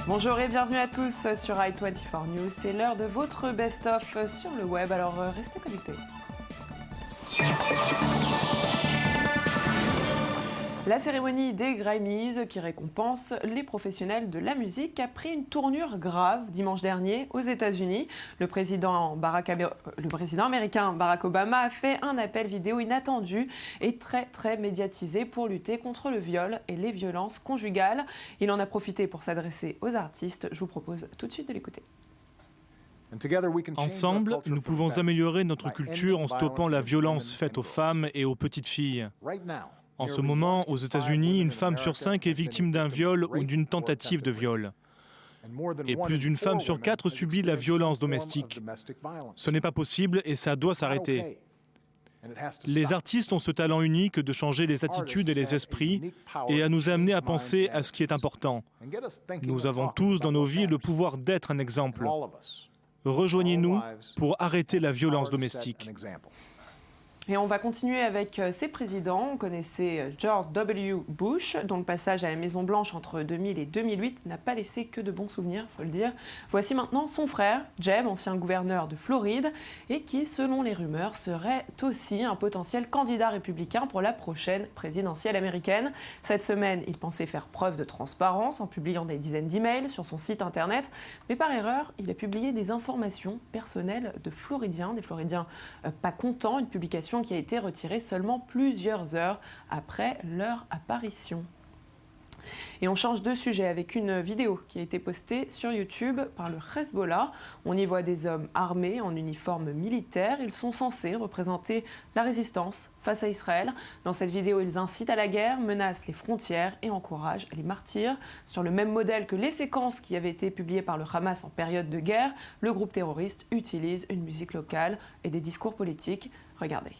Bonjour et bienvenue à tous sur i24 News. C'est l'heure de votre best-of sur le web, alors restez connectés. La cérémonie des Grammys, qui récompense les professionnels de la musique, a pris une tournure grave dimanche dernier aux États-Unis. Le président américain Barack Obama a fait un appel vidéo inattendu et très médiatisé pour lutter contre le viol et les violences conjugales. Il en a profité pour s'adresser aux artistes. Je vous propose tout de suite de l'écouter. Ensemble, nous pouvons améliorer notre culture en stoppant la violence faite aux femmes et aux petites filles. En ce moment, aux États-Unis, une femme sur 5 est victime d'un viol ou d'une tentative de viol. Et plus d'une femme sur 4 subit la violence domestique. Ce n'est pas possible et ça doit s'arrêter. Les artistes ont ce talent unique de changer les attitudes et les esprits et à nous amener à penser à ce qui est important. Nous avons tous dans nos vies le pouvoir d'être un exemple. Rejoignez-nous pour arrêter la violence domestique. Et on va continuer avec ses présidents. On connaissait George W. Bush, dont le passage à la Maison-Blanche entre 2000 et 2008 n'a pas laissé que de bons souvenirs, il faut le dire. Voici maintenant son frère, Jeb, ancien gouverneur de Floride, et qui, selon les rumeurs, serait aussi un potentiel candidat républicain pour la prochaine présidentielle américaine. Cette semaine, il pensait faire preuve de transparence en publiant des dizaines d'emails sur son site internet, mais par erreur, il a publié des informations personnelles de Floridiens, des Floridiens pas contents, une publication qui a été retirée seulement plusieurs heures après leur apparition. Et on change de sujet avec une vidéo qui a été postée sur YouTube par le Hezbollah. On y voit des hommes armés en uniforme militaire. Ils sont censés représenter la résistance face à Israël. Dans cette vidéo, ils incitent à la guerre, menacent les frontières et encouragent les martyrs. Sur le même modèle que les séquences qui avaient été publiées par le Hamas en période de guerre, le groupe terroriste utilise une musique locale et des discours politiques. Regardez.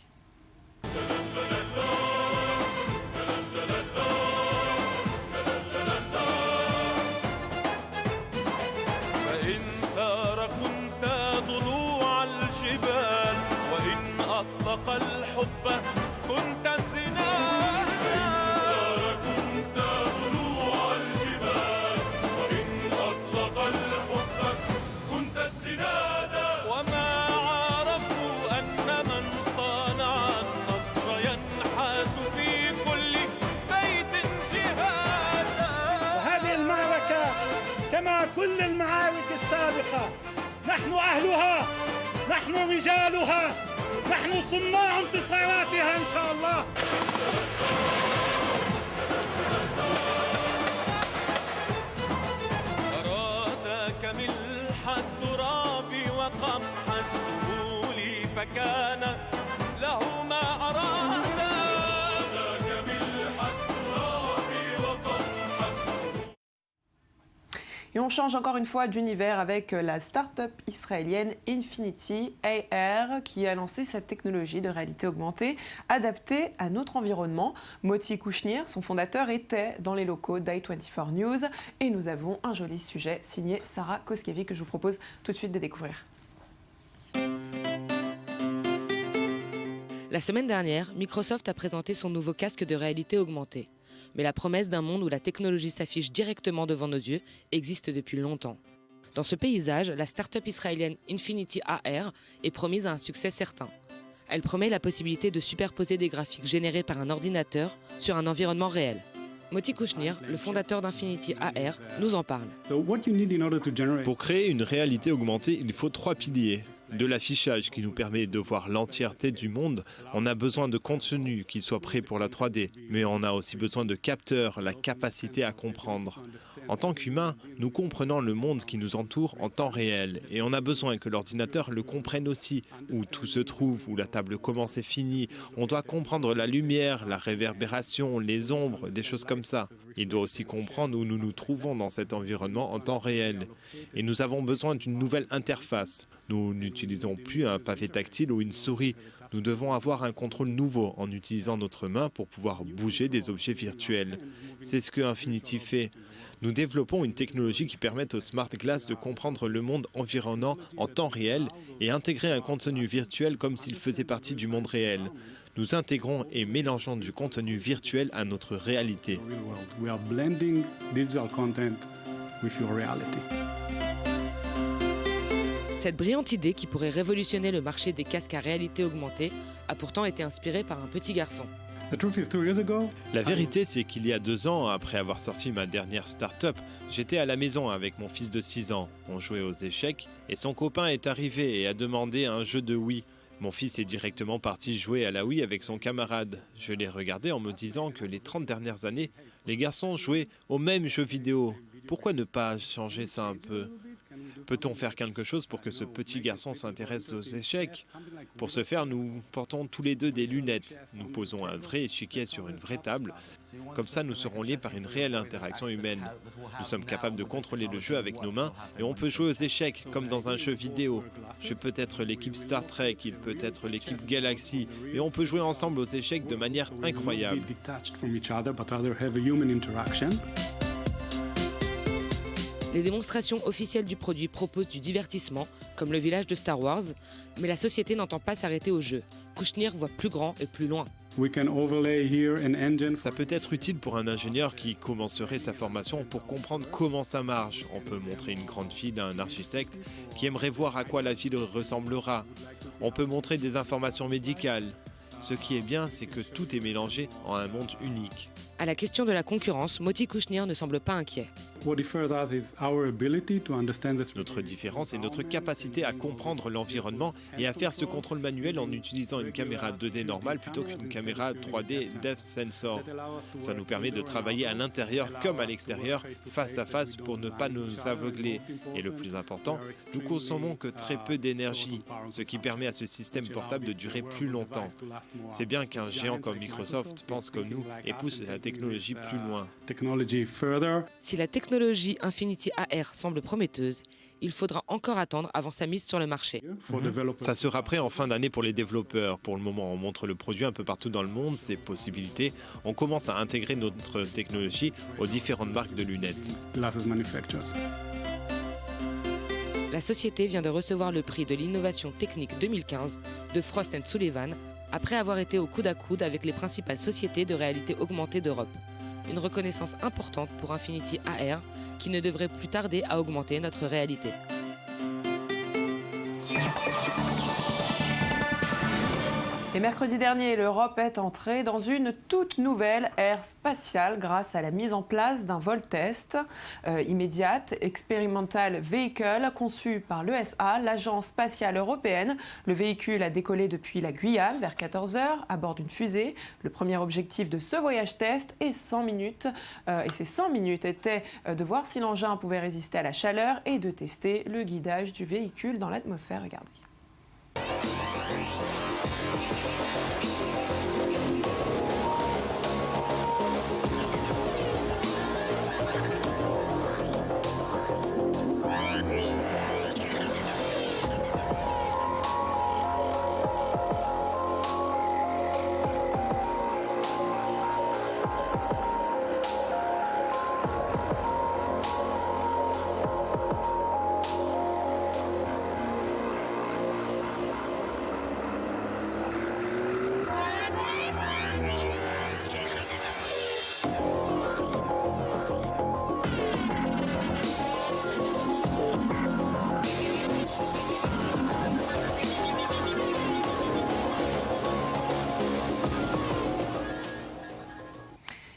كما كل المعارك السابقة نحن أهلها، نحن رجالها، نحن صناع انتصاراتها إن شاء الله. أرادك ملح التراب وقمح السهول فكان له ما أراد. Et on change encore une fois d'univers avec la start-up israélienne Infinity AR qui a lancé cette technologie de réalité augmentée adaptée à notre environnement. Moti Kushnir, son fondateur, était dans les locaux d'i24 News et nous avons un joli sujet signé Sarah Koskiewicz que je vous propose tout de suite de découvrir. La semaine dernière, Microsoft a présenté son nouveau casque de réalité augmentée. Mais la promesse d'un monde où la technologie s'affiche directement devant nos yeux existe depuis longtemps. Dans ce paysage, la start-up israélienne Infinity AR est promise à un succès certain. Elle promet la possibilité de superposer des graphiques générés par un ordinateur sur un environnement réel. Moti Kushnir, le fondateur d'Infinity AR, nous en parle. Pour créer une réalité augmentée, il faut 3 piliers. De l'affichage qui nous permet de voir l'entièreté du monde. On a besoin de contenu qui soit prêt pour la 3D, mais on a aussi besoin de capteurs, la capacité à comprendre. En tant qu'humains, nous comprenons le monde qui nous entoure en temps réel et on a besoin que l'ordinateur le comprenne aussi, où tout se trouve, où la table commence et finit. On doit comprendre la lumière, la réverbération, les ombres, des choses comme ça. Il doit aussi comprendre où nous nous trouvons dans cet environnement en temps réel. Et nous avons besoin d'une nouvelle interface. Nous n'utilisons plus un pavé tactile ou une souris. Nous devons avoir un contrôle nouveau en utilisant notre main pour pouvoir bouger des objets virtuels. C'est ce que Infinity fait. Nous développons une technologie qui permet aux smart glass de comprendre le monde environnant en temps réel et intégrer un contenu virtuel comme s'il faisait partie du monde réel. Nous intégrons et mélangeons du contenu virtuel à notre réalité. We are blending digital content with your reality. Cette brillante idée qui pourrait révolutionner le marché des casques à réalité augmentée a pourtant été inspirée par un petit garçon. La vérité, c'est qu'il y a 2 ans, après avoir sorti ma dernière start-up, j'étais à la maison avec mon fils de 6 ans. On jouait aux échecs et son copain est arrivé et a demandé un jeu de Wii. Mon fils est directement parti jouer à la Wii avec son camarade. Je l'ai regardé en me disant que les 30 dernières années, les garçons jouaient aux mêmes jeux vidéo. Pourquoi ne pas changer ça un peu ? Peut-on faire quelque chose pour que ce petit garçon s'intéresse aux échecs ? Pour ce faire, nous portons tous les deux des lunettes. Nous posons un vrai échiquier sur une vraie table. Comme ça, nous serons liés par une réelle interaction humaine. Nous sommes capables de contrôler le jeu avec nos mains et on peut jouer aux échecs comme dans un jeu vidéo. Je peux être l'équipe Star Trek, il peut être l'équipe Galaxy et on peut jouer ensemble aux échecs de manière incroyable. Les démonstrations officielles du produit proposent du divertissement, comme le village de Star Wars, mais la société n'entend pas s'arrêter au jeu. Kushner voit plus grand et plus loin. Ça peut être utile pour un ingénieur qui commencerait sa formation pour comprendre comment ça marche. On peut montrer une grande ville à un architecte qui aimerait voir à quoi la ville ressemblera. On peut montrer des informations médicales. Ce qui est bien, c'est que tout est mélangé en un monde unique. À la question de la concurrence, Moti Kushner ne semble pas inquiet. Notre différence est notre capacité à comprendre l'environnement et à faire ce contrôle manuel en utilisant une caméra 2D normale plutôt qu'une caméra 3D Depth Sensor. Ça nous permet de travailler à l'intérieur comme à l'extérieur, face à face pour ne pas nous aveugler. Et le plus important, nous consommons que très peu d'énergie, ce qui permet à ce système portable de durer plus longtemps. C'est bien qu'un géant comme Microsoft pense comme nous et pousse la technologie plus loin. Si la technologie Infinity AR semble prometteuse, il faudra encore attendre avant sa mise sur le marché. Ça sera prêt en fin d'année pour les développeurs. Pour le moment, on montre le produit un peu partout dans le monde, ses possibilités. On commence à intégrer notre technologie aux différentes marques de lunettes. La société vient de recevoir le prix de l'innovation technique 2015 de Frost & Sullivan après avoir été au coude à coude avec les principales sociétés de réalité augmentée d'Europe. Une reconnaissance importante pour Infinity AR qui ne devrait plus tarder à augmenter notre réalité. Et mercredi dernier, l'Europe est entrée dans une toute nouvelle ère spatiale grâce à la mise en place d'un vol test immédiate, Experimental Vehicle, conçu par l'ESA, l'Agence spatiale européenne. Le véhicule a décollé depuis la Guyane vers 14h à bord d'une fusée. Le premier objectif de ce voyage test est 100 minutes. Et ces 100 minutes étaient de voir si l'engin pouvait résister à la chaleur et de tester le guidage du véhicule dans l'atmosphère. Regardez.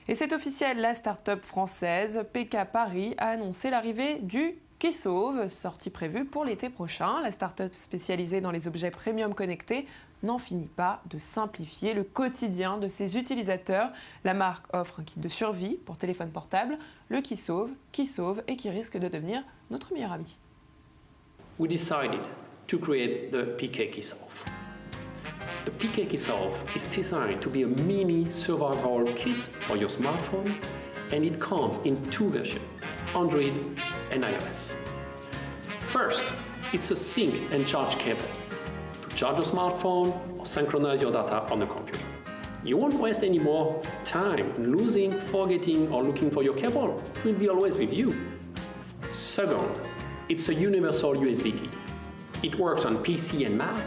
Et c'est officiel, la start-up française PK Paris a annoncé l'arrivée du Keysauve, sortie prévue pour l'été prochain. La start-up spécialisée dans les objets premium connectés n'en finit pas de simplifier le quotidien de ses utilisateurs. La marque offre un kit de survie pour téléphone portable, le Keysauve, qui sauve et qui risque de devenir notre meilleur ami. We decided to create the PK Keysauve. The PK Keysauve is designed to be a mini survival kit for your smartphone, and it comes in 2 versions, Android and iOS. First, it's a sync and charge cable to charge your smartphone or synchronize your data on the computer. You won't waste any more time losing, forgetting, or looking for your cable. It will be always with you. Second, it's a universal USB key. It works on PC and Mac,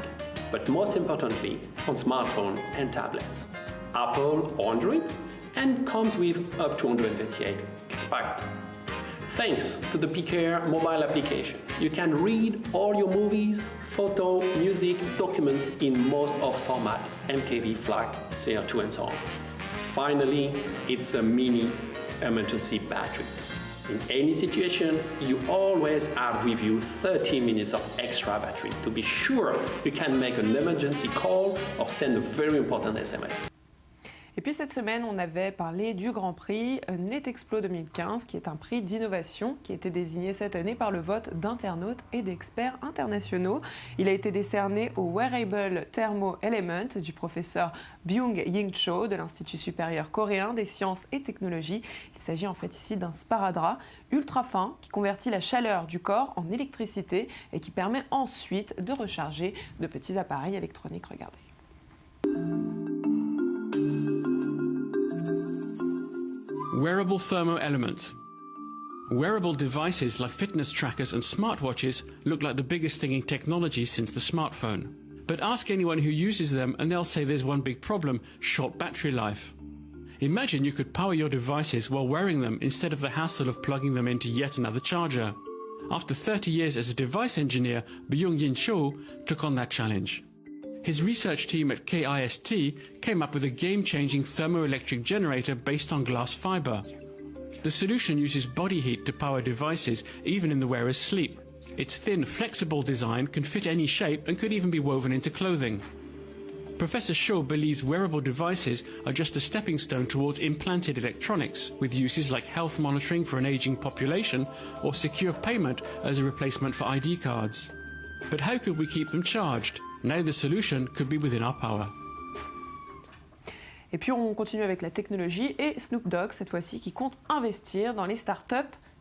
but most importantly, on smartphone and tablets. Apple or Android, and comes with up to 128 GB. Thanks to the PCare mobile application, you can read all your movies, photo, music, document in most of format, MKV, FLAC, CR2 and so on. Finally, it's a mini emergency battery. In any situation, you always have with you 30 minutes of extra battery to be sure you can make an emergency call or send a very important SMS. Et puis cette semaine, on avait parlé du Grand Prix NetExplo 2015, qui est un prix d'innovation qui a été désigné cette année par le vote d'internautes et d'experts internationaux. Il a été décerné au Wearable Thermo Element du professeur Byung-Ying Cho de l'Institut supérieur coréen des sciences et technologies. Il s'agit en fait ici d'un sparadrap ultra fin qui convertit la chaleur du corps en électricité et qui permet ensuite de recharger de petits appareils électroniques. Regardez. Wearable thermo element. Wearable devices like fitness trackers and smartwatches look like the biggest thing in technology since the smartphone. But ask anyone who uses them and they'll say there's one big problem: short battery life. Imagine you could power your devices while wearing them instead of the hassle of plugging them into yet another charger. After 30 years as a device engineer, Byung-Ying Cho took on that challenge. His research team at KIST came up with a game-changing thermoelectric generator based on glass fiber. The solution uses body heat to power devices even in the wearer's sleep. Its thin, flexible design can fit any shape and could even be woven into clothing. Professor Shaw believes wearable devices are just a stepping stone towards implanted electronics, with uses like health monitoring for an aging population or secure payment as a replacement for ID cards. But how could we keep them charged? Now the solution could be within our power. Et puis on continue avec la technologie et Snoop Dogg cette fois-ci qui compte investir dans les startups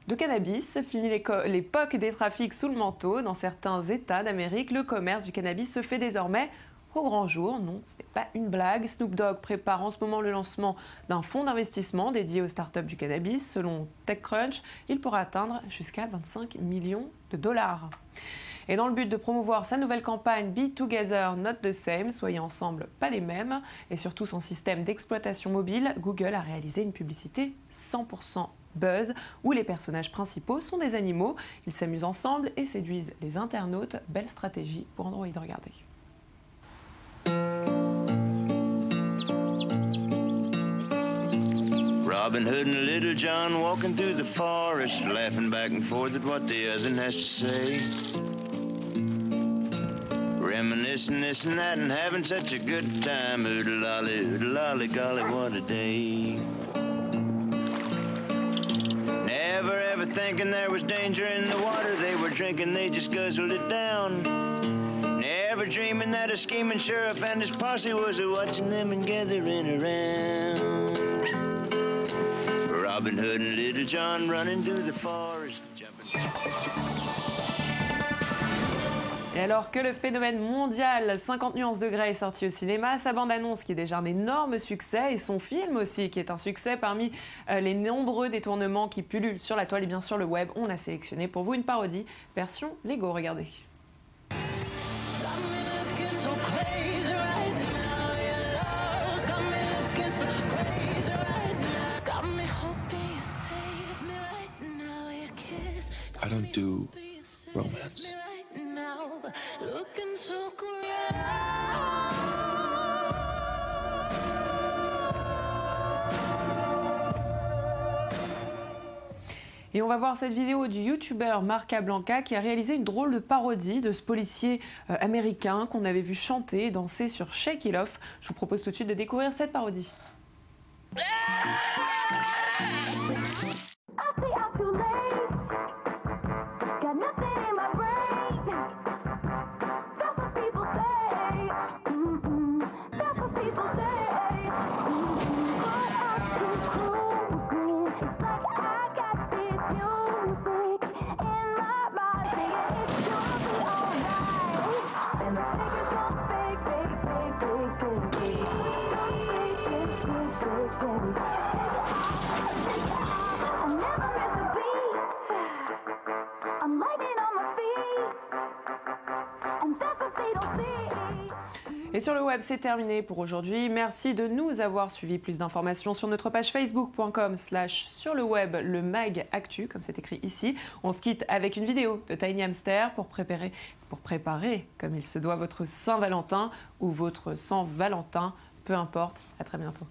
de cannabis. Fini l'époque des trafics sous le manteau. Dans certains États d'Amérique, le commerce du cannabis se fait désormais au grand jour. Non, ce n'est pas une blague. Snoop Dogg prépare en ce moment le lancement d'un fonds d'investissement dédié aux startups du cannabis. Selon TechCrunch, il pourra atteindre jusqu'à 25 millions de dollars. Et dans le but de promouvoir sa nouvelle campagne Be Together, Not the Same, soyez ensemble, pas les mêmes, et surtout son système d'exploitation mobile, Google a réalisé une publicité 100% buzz où les personnages principaux sont des animaux. Ils s'amusent ensemble et séduisent les internautes. Belle stratégie pour Android, regardez. Robin Hood and Little John walking through the forest, laughing back and forth at what the other has to say. Reminiscing this and that and having such a good time. Oodle-lolly, golly, what a day. Never ever thinking there was danger in the water they were drinking, they just guzzled it down. Never dreaming that a scheming sheriff and his posse was watching them and gathering around. Robin Hood and Little John running through the forest, jumping. Et alors que le phénomène mondial 50 nuances de Grey est sorti au cinéma, sa bande-annonce qui est déjà un énorme succès et son film aussi qui est un succès parmi les nombreux détournements qui pullulent sur la toile et bien sûr le web, on a sélectionné pour vous une parodie version Lego, regardez. I don't do romance. Et on va voir cette vidéo du youtubeur Marca Blanca qui a réalisé une drôle de parodie de ce policier américain qu'on avait vu chanter et danser sur Shake It Off. Je vous propose tout de suite de découvrir cette parodie. Et sur le web, c'est terminé pour aujourd'hui. Merci de nous avoir suivis. Plus d'informations sur notre page facebook.com/surleweb, le mag actu, comme c'est écrit ici. On se quitte avec une vidéo de Tiny Hamster pour préparer, comme il se doit, votre Saint-Valentin ou votre Saint-Valentin, peu importe. À très bientôt.